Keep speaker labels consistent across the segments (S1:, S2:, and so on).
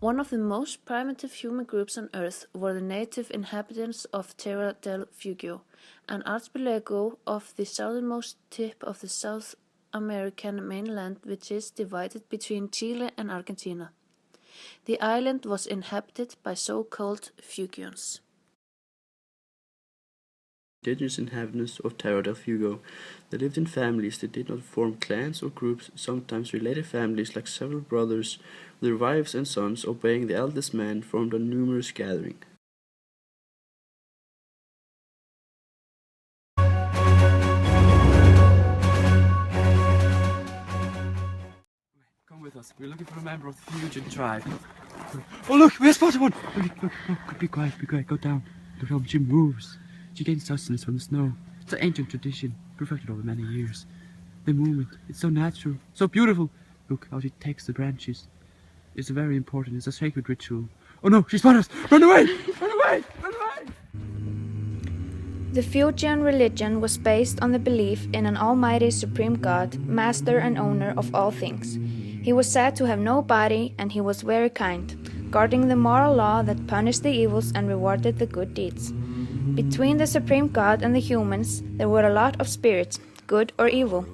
S1: One of the most primitive human groups on Earth were the native inhabitants of Terra del Fuego, an archipelago of the southernmost tip of the South American mainland, which is divided between Chile and Argentina. The island was inhabited by so-called Fuegians.
S2: Indigenous inhabitants of Terra del Fuego. They lived in families that did not form clans or groups, sometimes related families like several brothers, with their wives and sons obeying the eldest man, formed a numerous gathering.
S3: Come with us. We're looking for a member of the Fuegian tribe. Oh look, we spotted one! Look, be quiet, go down. Look how she moves. She gains sustenance from the snow. It's an ancient tradition, perfected over many years. The movement, it's so natural, so beautiful. Look how she takes the branches. It's very important, it's a sacred ritual. Oh no, she spotted us! Run away! Run away! Run away!
S4: The Fuegian religion was based on the belief in an almighty supreme god, master and owner of all things. He was said to have no body and he was very kind, guarding the moral law that punished the evils and rewarded the good deeds. Between the supreme god and the humans, there were a lot of spirits, good or evil.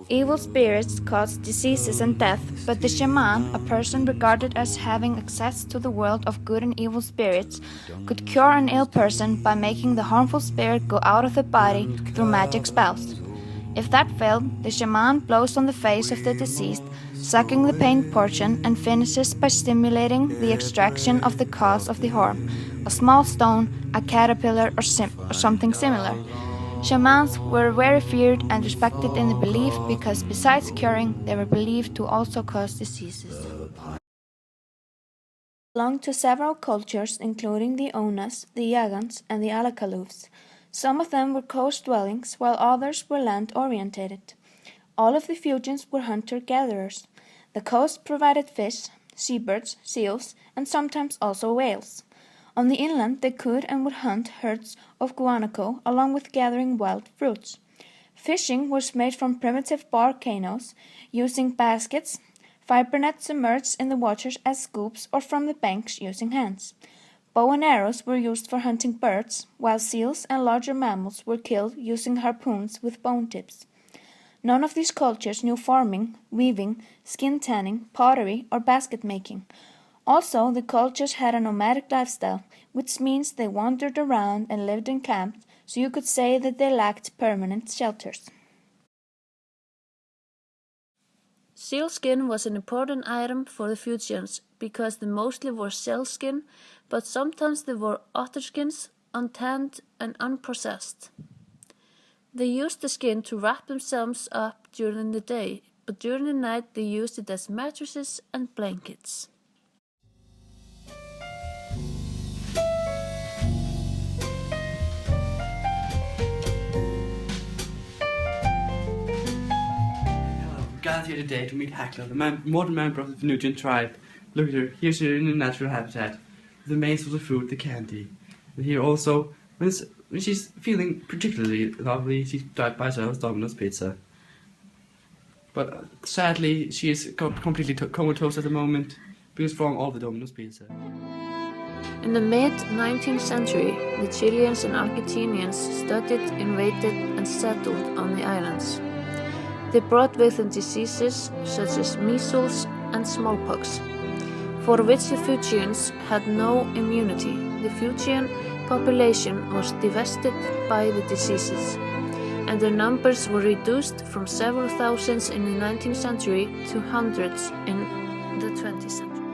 S4: Evil spirits caused diseases and death, but the shaman, a person regarded as having access to the world of good and evil spirits, could cure an ill person by making the harmful spirit go out of the body through magic spells. If that failed, the shaman blows on the face of the deceased, sucking the pain portion, and finishes by stimulating the extraction of the cause of the harm, a small stone, a caterpillar, or something similar. Shamans were very feared and respected in the belief because besides curing, they were believed to also cause diseases. Belonged to several cultures including the Onas, the Yagans, and the Alacalufs. Some of them were coast dwellings, while others were land-orientated. All of the Fuegians were hunter-gatherers. The coast provided fish, seabirds, seals, and sometimes also whales. On the inland they could and would hunt herds of guanaco along with gathering wild fruits. Fishing was made from primitive bark canoes, using baskets, fiber nets submerged in the waters as scoops, or from the banks using hands. Bow and arrows were used for hunting birds, while seals and larger mammals were killed using harpoons with bone tips. None of these cultures knew farming, weaving, skin tanning, pottery, or basket making. Also, the cultures had a nomadic lifestyle, which means they wandered around and lived in camps, so you could say that they lacked permanent shelters.
S1: Sealskin was an important item for the Fuegians because they mostly wore sealskin, but sometimes they wore otterskins, untanned and unprocessed. They used the skin to wrap themselves up during the day, but during the night they used it as mattresses and blankets.
S3: Gathered here today to meet Hekla, the modern member of the Fuegian tribe. Look at her, here's her in her natural habitat, with the main source of food, the candy. And here also, when she's feeling particularly lovely, she buys herself Domino's pizza. But sadly, she is completely comatose at the moment, because from all the Domino's pizza.
S1: In the mid-19th century, the Chileans and Argentinians studied, invaded and settled on the islands. They brought with them diseases such as measles and smallpox, for which the Fuegians had no immunity. The Fuegian population was devastated by the diseases, and their numbers were reduced from several thousands in the 19th century to hundreds in the 20th century.